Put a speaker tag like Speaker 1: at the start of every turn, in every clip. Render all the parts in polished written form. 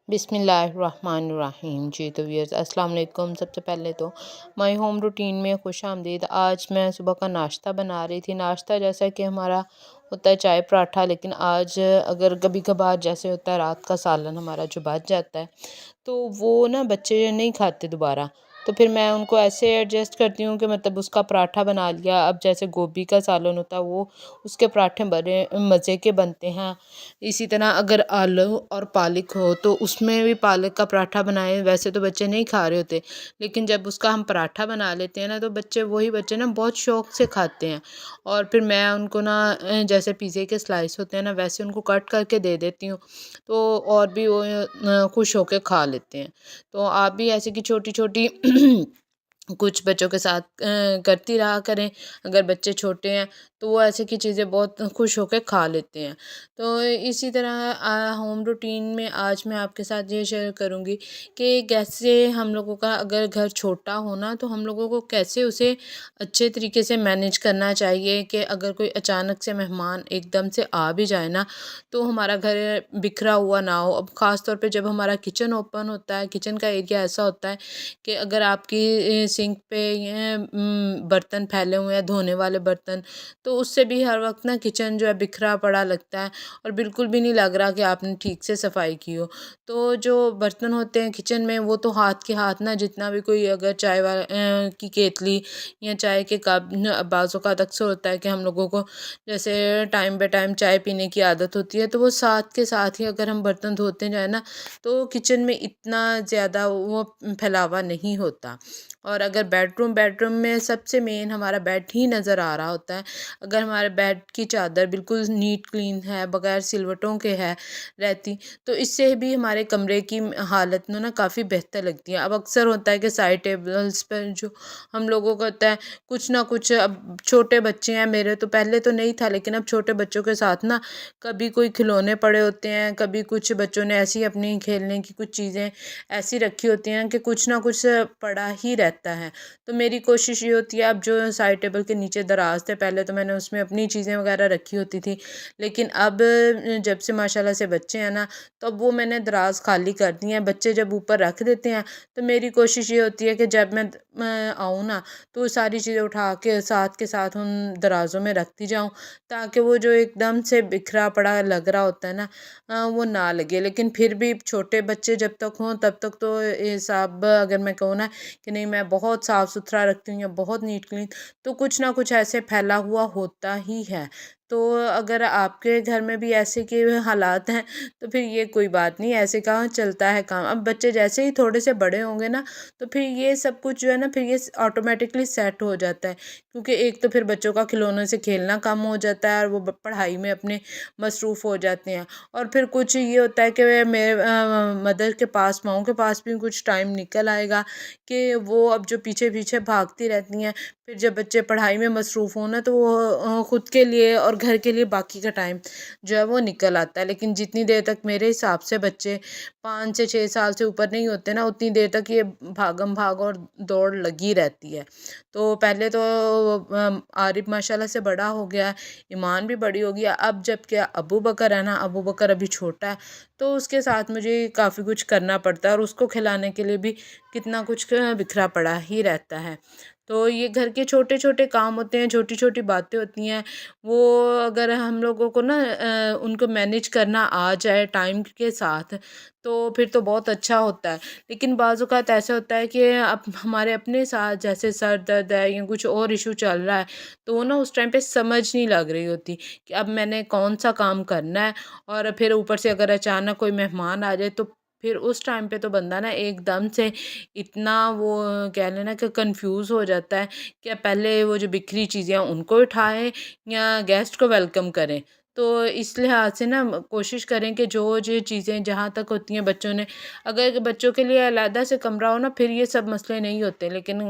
Speaker 1: बिस्मिल्लाहिर्रहमानिर्रहीम। जी तो व्यूअर्स अस्सलाम वालेकुम। सबसे पहले तो माय होम रूटीन में खुश आमदीद। आज मैं सुबह का नाश्ता बना रही थी। नाश्ता जैसा कि हमारा होता है चाय पराठा, लेकिन आज अगर कभी कभार जैसे होता है रात का सालन हमारा जो बच जाता है तो वो ना बच्चे नहीं खाते दोबारा, तो फिर मैं उनको ऐसे एडजस्ट करती हूँ कि मतलब उसका पराठा बना लिया। अब जैसे गोभी का सालन होता है वो उसके पराठे बड़े मज़े के बनते हैं। इसी तरह अगर आलू और पालक हो तो उसमें भी पालक का पराठा बनाए। वैसे तो बच्चे नहीं खा रहे होते, लेकिन जब उसका हम पराठा बना लेते हैं ना तो वही बच्चे ना बहुत शौक़ से खाते हैं। और फिर मैं उनको ना जैसे पिज़्ज़े के स्लाइस होते हैं ना वैसे उनको कट करके दे देती हूँ, तो और भी वो खुश होकर खा लेते हैं। तो आप भी ऐसे की छोटी छोटी कुछ बच्चों के साथ करती रहा करें। अगर बच्चे छोटे हैं तो वो ऐसे की चीज़ें बहुत खुश होकर खा लेते हैं। तो इसी तरह होम रूटीन में आज मैं आपके साथ ये शेयर करूँगी कि कैसे हम लोगों का अगर घर छोटा हो ना तो हम लोगों को कैसे उसे अच्छे तरीके से मैनेज करना चाहिए कि अगर कोई अचानक से मेहमान एकदम से आ भी जाए ना तो हमारा घर बिखरा हुआ ना हो। अब ख़ास तौर पे जब हमारा किचन ओपन होता है, किचन का एरिया ऐसा होता है कि अगर आपकी सिंक पे ये बर्तन फैले हुए हैं, धोने वाले बर्तन, तो उससे भी हर वक्त ना किचन जो है बिखरा पड़ा लगता है और बिल्कुल भी नहीं लग रहा कि आपने ठीक से सफाई की हो। तो जो बर्तन होते हैं किचन में वो तो हाथ के हाथ ना जितना भी कोई अगर चाय की केतली या चाय के कप बाज़ों का अक्सर होता है कि हम लोगों को जैसे टाइम बाय टाइम चाय पीने की आदत होती है, तो वो साथ के साथ ही अगर हम बर्तन धोते जाए ना तो किचन में इतना ज़्यादा वो फैलावा नहीं होता। और अगर बेडरूम में सबसे मेन हमारा बेड ही नज़र आ रहा होता है। अगर हमारे बेड की चादर बिल्कुल नीट क्लीन है, बगैर सिलवटों के है रहती, तो इससे भी हमारे कमरे की हालत ना काफ़ी बेहतर लगती है। अब अक्सर होता है कि साइड टेबल्स पर जो हम लोगों को होता है कुछ ना कुछ, अब छोटे बच्चे हैं मेरे, तो पहले तो नहीं था लेकिन अब छोटे बच्चों के साथ ना कभी कोई खिलौने पड़े होते हैं, कभी कुछ बच्चों ने ऐसी अपनी खेलने की कुछ चीज़ें ऐसी रखी होती हैं कि कुछ ना कुछ पड़ा ही रहता है। तो मेरी कोशिश ये होती है, अब जो साइड टेबल के नीचे दराज थे पहले तो मैंने उसमें अपनी चीज़ें वगैरह रखी होती थी, लेकिन अब जब से माशाल्लाह से बच्चे हैं ना तो अब वो मैंने दराज खाली कर दी हैं। बच्चे जब ऊपर रख देते हैं तो मेरी कोशिश ये होती है कि जब मैं आऊँ ना तो सारी चीज़ें उठा के साथ उन दराज़ों में रखती जाऊँ, ताकि वो जो एकदम से बिखरा पड़ा लग रहा होता है ना वो ना लगे। लेकिन फिर भी छोटे बच्चे जब तक हों तब तक तो ये सब अगर मैं कहूँ ना कि नहीं मैं बहुत साफ़ सुथरा रखती हूँ या बहुत नीट क्लीन, तो कुछ ना कुछ ऐसे फैला हुआ होता ही है। तो अगर आपके घर में भी ऐसे के हालात हैं तो फिर ये कोई बात नहीं, ऐसे कहाँ चलता है काम। अब बच्चे जैसे ही थोड़े से बड़े होंगे ना तो फिर ये सब कुछ जो है ना फिर ये ऑटोमेटिकली सेट हो जाता है, क्योंकि एक तो फिर बच्चों का खिलौनों से खेलना कम हो जाता है और वो पढ़ाई में अपने मसरूफ़ हो जाते हैं। और फिर कुछ ये होता है कि मेरे मदर के पास, माँओं के पास भी कुछ टाइम निकल आएगा कि वो अब जो पीछे पीछे भागती रहती हैं, फिर जब बच्चे पढ़ाई में मसरूफ़ हों ना तो वो ख़ुद के लिए और घर के लिए बाकी का टाइम जो है वो निकल आता है। लेकिन जितनी देर तक मेरे हिसाब से बच्चे 5 से 6 साल से ऊपर नहीं होते ना उतनी देर तक ये भागम भाग और दौड़ लगी रहती है। तो पहले तो आरिफ माशाल्लाह से बड़ा हो गया, ईमान भी बड़ी हो गई। अब जब क्या अबू बकर है ना, अबू बकर अभी छोटा है तो उसके साथ मुझे काफ़ी कुछ करना पड़ता है और उसको खिलाने के लिए भी कितना कुछ बिखरा पड़ा ही रहता है। तो ये घर के छोटे छोटे काम होते हैं, छोटी छोटी बातें होती हैं, वो अगर हम लोगों को ना उनको मैनेज करना आ जाए टाइम के साथ तो फिर तो बहुत अच्छा होता है। लेकिन बाज़ औक़ात ऐसा होता है कि अब हमारे अपने साथ जैसे सर दर्द है या कुछ और इशू चल रहा है, तो वो ना उस टाइम पे समझ नहीं लग रही होती कि अब मैंने कौन सा काम करना है। और फिर ऊपर से अगर अचानक कोई मेहमान आ जाए तो फिर उस टाइम पे तो बंदा ना एकदम से इतना वो कह लेना कि कंफ्यूज हो जाता है कि पहले वो जो बिखरी चीज़ें हैं उनको उठाएं या गेस्ट को वेलकम करें। तो इस लिहाज से ना कोशिश करें कि जो चीज़ें जहाँ तक होती हैं बच्चों ने, अगर बच्चों के लिए अलग से कमरा हो ना फिर ये सब मसले नहीं होते। लेकिन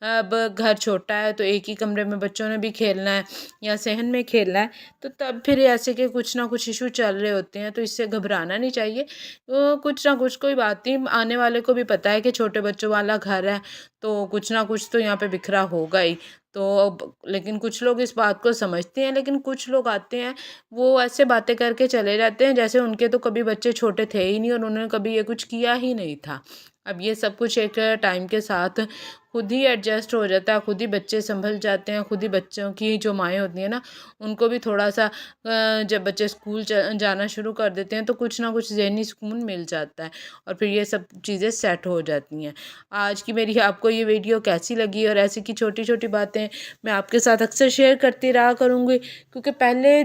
Speaker 1: अब घर छोटा है तो एक ही कमरे में बच्चों ने भी खेलना है या सहन में खेलना है, तो तब फिर ऐसे के कुछ ना कुछ इशू चल रहे होते हैं, तो इससे घबराना नहीं चाहिए। तो कुछ ना कुछ कोई बात नहीं, आने वाले को भी पता है कि छोटे बच्चों वाला घर है तो कुछ ना कुछ तो यहाँ पे बिखरा होगा ही। तो लेकिन कुछ लोग इस बात को समझते हैं, लेकिन कुछ लोग आते हैं वो ऐसे बातें करके चले जाते हैं जैसे उनके तो कभी बच्चे छोटे थे ही नहीं और उन्होंने कभी ये कुछ किया ही नहीं था। अब ये सब कुछ एक टाइम के साथ खुद ही एडजस्ट हो जाता है, खुद ही बच्चे संभल जाते हैं, खुद ही बच्चों की जो माएँ होती हैं ना, उनको भी थोड़ा सा जब बच्चे स्कूल जाना शुरू कर देते हैं तो कुछ ना कुछ ज़हनी सुकून मिल जाता है और फिर ये सब चीज़ें सेट हो जाती हैं। आज की मेरी आपको ये वीडियो कैसी लगी और ऐसी की छोटी छोटी बातें मैं आपके साथ अक्सर शेयर करती रहा करूँगी, क्योंकि पहले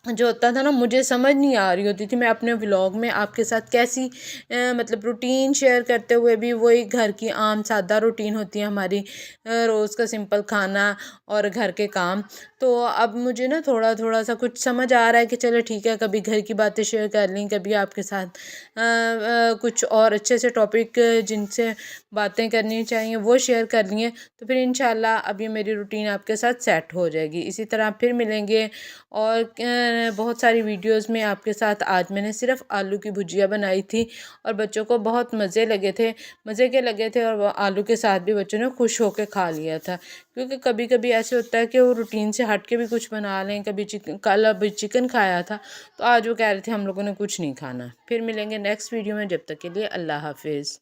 Speaker 1: जो होता था ना मुझे समझ नहीं आ रही होती थी मैं अपने व्लॉग में आपके साथ कैसी मतलब रूटीन शेयर करते हुए भी वही घर की आम सादा रूटीन होती है हमारी, रोज़ का सिंपल खाना और घर के काम। तो अब मुझे ना थोड़ा थोड़ा सा कुछ समझ आ रहा है कि चलो ठीक है, कभी घर की बातें शेयर कर ली, कभी आपके साथ कुछ और अच्छे से टॉपिक जिनसे बातें करनी चाहिए वो शेयर कर लिए, तो फिर इंशाल्लाह अब ये मेरी रूटीन आपके साथ सेट हो जाएगी। इसी तरह फिर मिलेंगे और बहुत सारी वीडियोस में आपके साथ। आज मैंने सिर्फ आलू की भुजिया बनाई थी और बच्चों को बहुत मज़े के लगे थे और वो आलू के साथ भी बच्चों ने खुश होकर खा लिया था, क्योंकि कभी कभी ऐसे होता है कि वो रूटीन से हट के भी कुछ बना लें। कभी कल अभी चिकन खाया था तो आज वो कह रहे थे हम लोगों ने कुछ नहीं खाना। फिर मिलेंगे नेक्स्ट वीडियो में, जब तक के लिए अल्लाह हाफिज़।